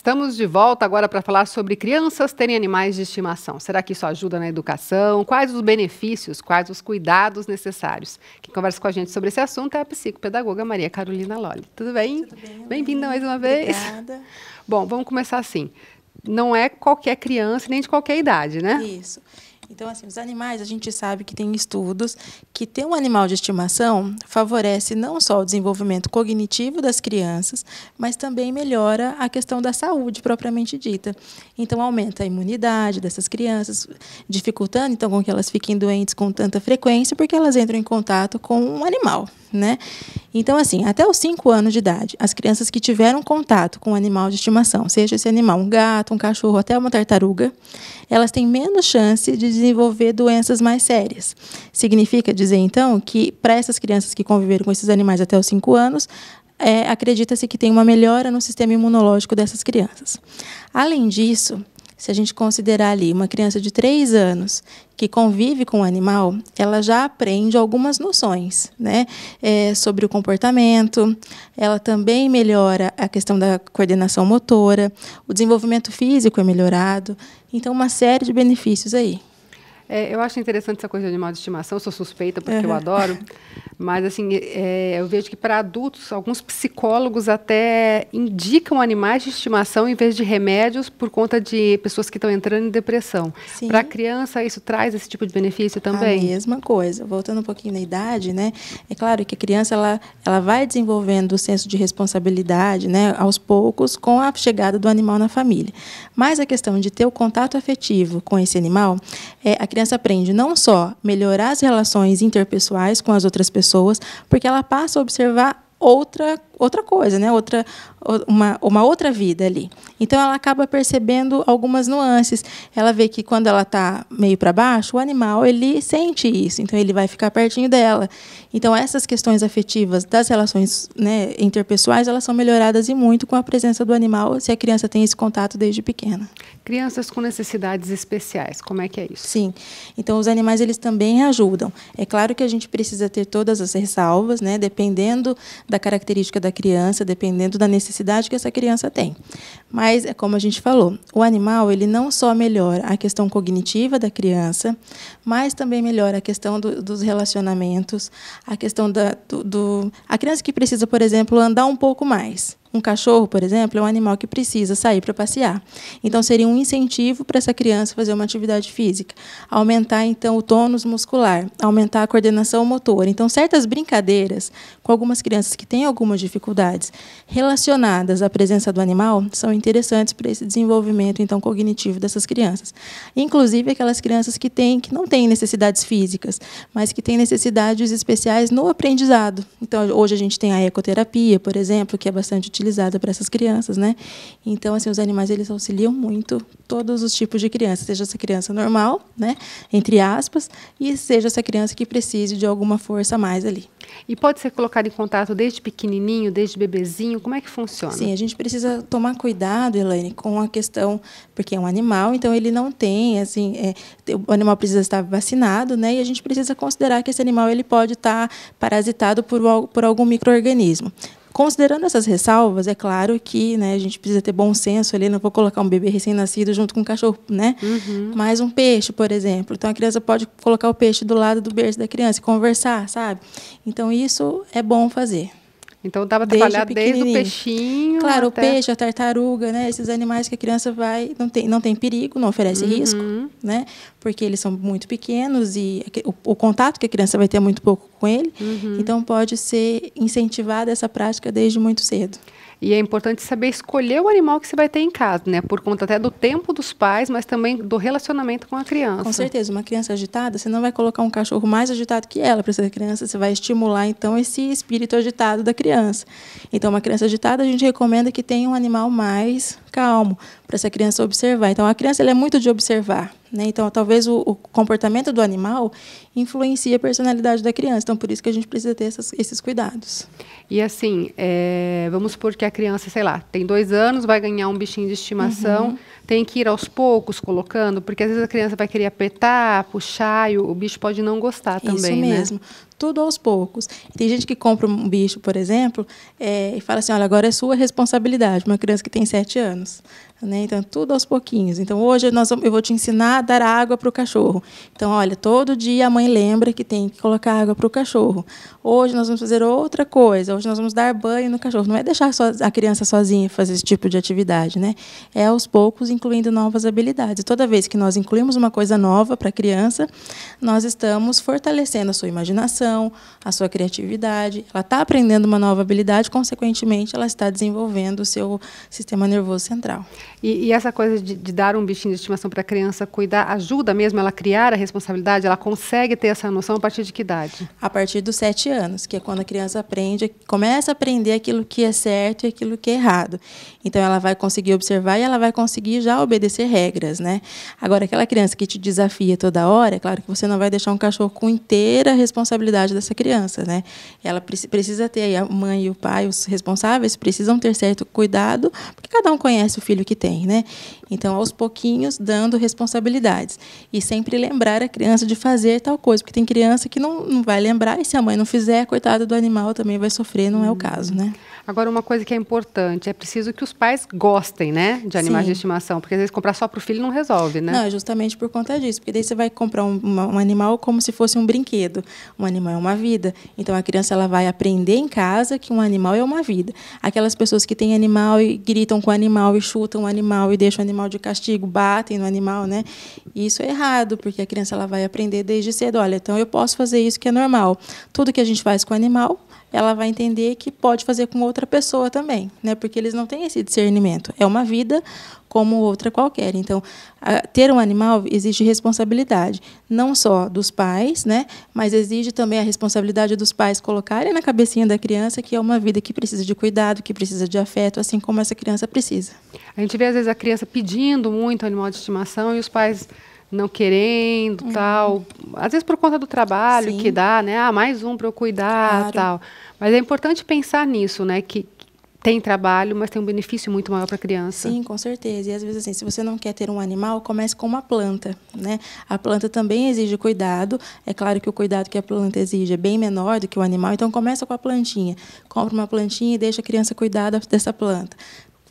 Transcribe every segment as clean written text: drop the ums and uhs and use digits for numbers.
Estamos de volta agora para falar sobre crianças terem animais de estimação. Será que isso ajuda na educação? Quais os benefícios, quais os cuidados necessários? Quem conversa com a gente sobre esse assunto é a psicopedagoga Maria Carolina Lolli. Tudo bem? Tudo bem. Bem-vinda mais uma vez. Obrigada. Bom, vamos começar assim. Não é qualquer criança, nem de qualquer idade, né? Isso. Então, assim, os animais, a gente sabe que tem estudos que ter um animal de estimação favorece não só o desenvolvimento cognitivo das crianças, mas também melhora a questão da saúde propriamente dita. Então, aumenta a imunidade dessas crianças, dificultando, então, com que elas fiquem doentes com tanta frequência, porque elas entram em contato com um animal, né? Então, assim, até os 5 anos de idade, as crianças que tiveram contato com um animal de estimação, seja esse animal um gato, um cachorro, até uma tartaruga, elas têm menos chance de desenvolver doenças mais sérias. Significa dizer, então, que para essas crianças que conviveram com esses animais até os 5 anos, acredita-se que tem uma melhora no sistema imunológico dessas crianças. Além disso, se a gente considerar ali uma criança de 3 anos que convive com o animal, ela já aprende algumas noções, né, sobre o comportamento, ela também melhora a questão da coordenação motora, o desenvolvimento físico é melhorado, então uma série de benefícios aí. Eu acho interessante essa coisa de animal de estimação, eu sou suspeita porque eu adoro, mas assim, eu vejo que para adultos, alguns psicólogos até indicam animais de estimação em vez de remédios por conta de pessoas que estão entrando em depressão. Para criança, isso traz esse tipo de benefício também? A mesma coisa. Voltando um pouquinho na idade, né? É claro que a criança ela vai desenvolvendo o senso de responsabilidade, né, aos poucos, com a chegada do animal na família. Mas a questão de ter o contato afetivo com esse animal, a criança aprende não só melhorar as relações interpessoais com as outras pessoas, porque ela passa a observar outra coisa, né? Uma outra vida ali. Então, ela acaba percebendo algumas nuances. Ela vê que quando ela está meio para baixo, o animal ele sente isso, então ele vai ficar pertinho dela. Então, essas questões afetivas das relações, né, interpessoais, elas são melhoradas e muito com a presença do animal, se a criança tem esse contato desde pequena. Crianças com necessidades especiais, como é que é isso? Sim. Então, os animais eles também ajudam. É claro que a gente precisa ter todas as ressalvas, né, dependendo da característica da criança, dependendo da necessidade que essa criança tem. Mas, como a gente falou, o animal ele não só melhora a questão cognitiva da criança, mas também melhora a questão dos relacionamentos, a questão a criança que precisa, por exemplo, andar um pouco mais. Um cachorro, por exemplo, é um animal que precisa sair para passear. Então, seria um incentivo para essa criança fazer uma atividade física. Aumentar, então, o tônus muscular, aumentar a coordenação motora. Então, certas brincadeiras com algumas crianças que têm algumas dificuldades relacionadas à presença do animal são interessantes para esse desenvolvimento, então, cognitivo dessas crianças. Inclusive, aquelas crianças que não têm necessidades físicas, mas que têm necessidades especiais no aprendizado. Então, hoje a gente tem a ecoterapia, por exemplo, que é bastante utilizada para essas crianças, né? Então, assim, os animais eles auxiliam muito todos os tipos de crianças, seja essa criança normal, né, entre aspas, e seja essa criança que precise de alguma força a mais ali. E pode ser colocado em contato desde pequenininho, desde bebezinho? Como é que funciona? Sim, a gente precisa tomar cuidado, Elaine, com a questão, porque é um animal, então ele não tem, assim, o animal precisa estar vacinado, né? E a gente precisa considerar que esse animal ele pode estar parasitado por algum micro-organismo. Considerando essas ressalvas, é claro que, né, a gente precisa ter bom senso ali, não vou colocar um bebê recém-nascido junto com um cachorro, né? Mas um peixe, por exemplo. Então, a criança pode colocar o peixe do lado do berço da criança e conversar, sabe? Então, isso é bom fazer. Então, dava para trabalhar desde o peixinho. Claro, até o peixe, a tartaruga, né? Esses animais que a criança não tem perigo, não oferece risco, né? Porque eles são muito pequenos e o contato que a criança vai ter é muito pouco com ele. Então, pode ser incentivada essa prática desde muito cedo. E é importante saber escolher o animal que você vai ter em casa, né? Por conta até do tempo dos pais, mas também do relacionamento com a criança. Com certeza. Uma criança agitada, você não vai colocar um cachorro mais agitado que ela para essa criança. Você vai estimular, então, esse espírito agitado da criança. Então, uma criança agitada, a gente recomenda que tenha um animal mais calmo, para essa criança observar. Então, a criança ela é muito de observar, né? Então, talvez o comportamento do animal influencie a personalidade da criança. Então, por isso que a gente precisa ter esses cuidados. E assim, vamos supor que a criança, sei lá, tem 2 anos, vai ganhar um bichinho de estimação, tem que ir aos poucos colocando, porque às vezes a criança vai querer apertar, puxar, e o bicho pode não gostar também, Isso mesmo. Né? tudo aos poucos. Tem gente que compra um bicho, por exemplo, e fala assim, olha, agora é sua responsabilidade, uma criança que tem 7 anos. Né? Então, tudo aos pouquinhos. Então, hoje eu vou te ensinar a dar água para o cachorro. Então, olha, todo dia a mãe lembra que tem que colocar água para o cachorro. Hoje nós vamos fazer outra coisa. Hoje nós vamos dar banho no cachorro. Não é deixar a criança sozinha fazer esse tipo de atividade, né? É aos poucos incluindo novas habilidades. E toda vez que nós incluímos uma coisa nova para a criança, nós estamos fortalecendo a sua imaginação, a sua criatividade. Ela está aprendendo uma nova habilidade, consequentemente, ela está desenvolvendo o seu sistema nervoso central. E essa coisa de dar um bichinho de estimação para a criança cuidar, ajuda mesmo ela a criar a responsabilidade? Ela consegue ter essa noção a partir de que idade? A partir dos 7 anos, que é quando a criança começa a aprender aquilo que é certo e aquilo que é errado. Então, ela vai conseguir observar e ela vai conseguir já obedecer regras, né? Agora, aquela criança que te desafia toda hora, é claro que você não vai deixar um cachorro com inteira responsabilidade dessa criança, né? Ela precisa ter, aí a mãe e o pai, os responsáveis, precisam ter certo cuidado, porque cada um conhece o filho que tem, né? Então, aos pouquinhos, dando responsabilidades. E sempre lembrar a criança de fazer tal coisa, porque tem criança que não vai lembrar, e se a mãe não fizer, coitado do animal também vai sofrer, não é o caso, né? Agora, uma coisa que é importante, é preciso que os pais gostem, né, de animais Sim. de estimação, porque às vezes comprar só para o filho não resolve, né? Não, é justamente por conta disso, porque daí você vai comprar um animal como se fosse um brinquedo. Um animal é uma vida. Então, a criança ela vai aprender em casa que um animal é uma vida. Aquelas pessoas que têm animal e gritam com o animal e chutam o animal e deixam o animal de castigo, batem no animal, né? Isso é errado, porque a criança ela vai aprender desde cedo. Olha, então eu posso fazer isso que é normal. Tudo que a gente faz com o animal, ela vai entender que pode fazer com outra pessoa também, né? Porque eles não têm esse discernimento. É uma vida como outra qualquer. Então, ter um animal exige responsabilidade, não só dos pais, né? Mas exige também a responsabilidade dos pais colocarem na cabecinha da criança que é uma vida que precisa de cuidado, que precisa de afeto, assim como essa criança precisa. A gente vê, às vezes, a criança pedindo muito animal de estimação e os pais não querendo, tal. Às vezes por conta do trabalho Sim. que dá, né? Mais um para eu cuidar, Claro. tal. Mas é importante pensar nisso, né? Que tem trabalho, mas tem um benefício muito maior para a criança. Sim, com certeza. E às vezes, assim, se você não quer ter um animal, comece com uma planta, né? A planta também exige cuidado. É claro que o cuidado que a planta exige é bem menor do que o animal, então começa com a plantinha. Compra uma plantinha e deixa a criança cuidar dessa planta.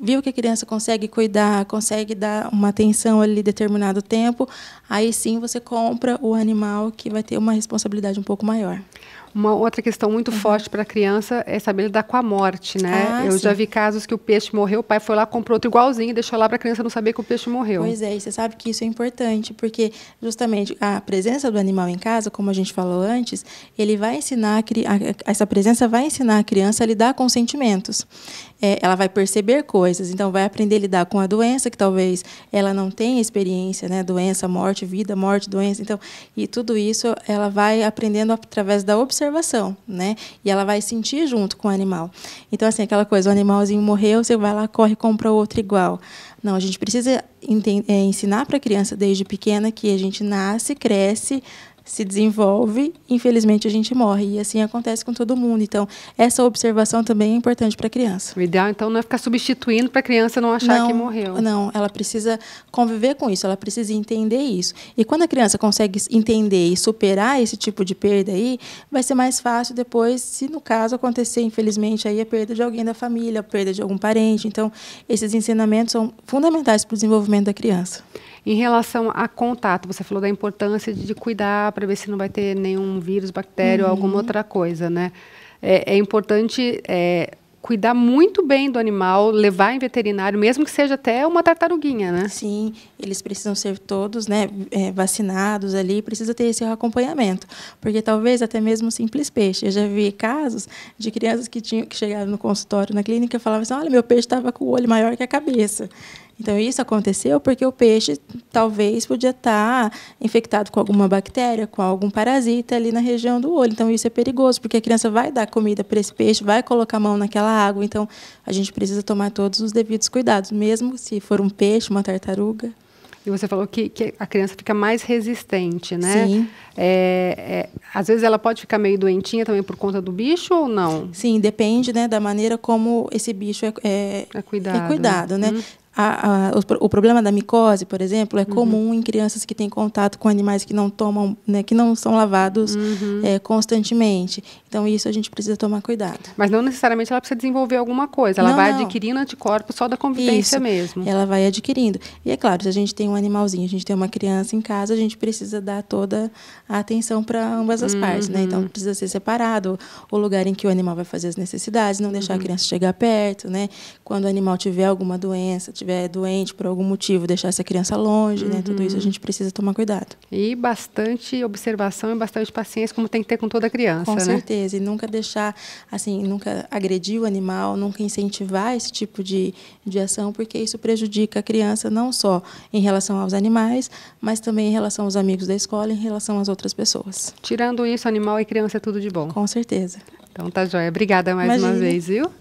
Viu que a criança consegue cuidar, consegue dar uma atenção ali determinado tempo, aí sim você compra o animal que vai ter uma responsabilidade um pouco maior. Uma outra questão muito forte para a criança é saber lidar com a morte, né? Eu sim. já vi casos que o peixe morreu, o pai foi lá, comprou outro igualzinho e deixou lá para a criança não saber que o peixe morreu. Pois é, e você sabe que isso é importante, porque justamente a presença do animal em casa, como a gente falou antes, ele vai ensinar essa presença vai ensinar a criança a lidar com sentimentos. Ela vai perceber coisas, então vai aprender a lidar com a doença, que talvez ela não tenha experiência, né? Doença, morte, vida, morte, doença. Então, e tudo isso ela vai aprendendo através da observação, né? E ela vai sentir junto com o animal. Então, assim, aquela coisa, o animalzinho morreu, você vai lá, corre e compra outro igual. Não, a gente precisa ensinar para a criança desde pequena que a gente nasce, cresce, se desenvolve, infelizmente a gente morre. E assim acontece com todo mundo. Então, essa observação também é importante para a criança. O ideal, então, não é ficar substituindo para a criança não achar que morreu. Não, ela precisa conviver com isso, ela precisa entender isso. E quando a criança consegue entender e superar esse tipo de perda aí, vai ser mais fácil depois, se no caso acontecer, infelizmente, aí a perda de alguém da família, a perda de algum parente. Então, esses ensinamentos são fundamentais para o desenvolvimento da criança. Em relação a contato, você falou da importância de cuidar para ver se não vai ter nenhum vírus, bactéria ou alguma outra coisa, né? É importante cuidar muito bem do animal, levar em veterinário, mesmo que seja até uma tartaruguinha, né? Sim, eles precisam ser todos, né, vacinados ali, precisa ter esse acompanhamento, porque talvez até mesmo um simples peixe. Eu já vi casos de crianças que chegaram no consultório, na clínica, e falavam assim, olha, meu peixe estava com o olho maior que a cabeça. Então, isso aconteceu porque o peixe talvez podia estar infectado com alguma bactéria, com algum parasita ali na região do olho. Então, isso é perigoso, porque a criança vai dar comida para esse peixe, vai colocar a mão naquela água. Então, a gente precisa tomar todos os devidos cuidados, mesmo se for um peixe, uma tartaruga. E você falou que a criança fica mais resistente, né? Sim. Às vezes ela pode ficar meio doentinha também por conta do bicho ou não? Sim, depende, né, da maneira como esse bicho é cuidado, né? O problema da micose, por exemplo, é comum em crianças que têm contato com animais que não tomam, né, que não são lavados constantemente. Então, isso a gente precisa tomar cuidado. Mas não necessariamente ela precisa desenvolver alguma coisa. Ela vai adquirindo anticorpos só da convivência mesmo. Ela vai adquirindo. E é claro, se a gente tem um animalzinho, a gente tem uma criança em casa, a gente precisa dar toda a atenção para ambas as partes, né? Então, precisa ser separado o lugar em que o animal vai fazer as necessidades, não deixar a criança chegar perto, né? Quando o animal tiver alguma doença, estiver doente por algum motivo, deixar essa criança longe, né? Tudo isso a gente precisa tomar cuidado. E bastante observação e bastante paciência, como tem que ter com toda criança, né? Com certeza. E nunca deixar, assim, nunca agredir o animal, nunca incentivar esse tipo de ação, porque isso prejudica a criança não só em relação aos animais, mas também em relação aos amigos da escola e em relação às outras pessoas. Tirando isso, animal e criança é tudo de bom. Com certeza. Então tá joia. Obrigada mais uma vez, viu?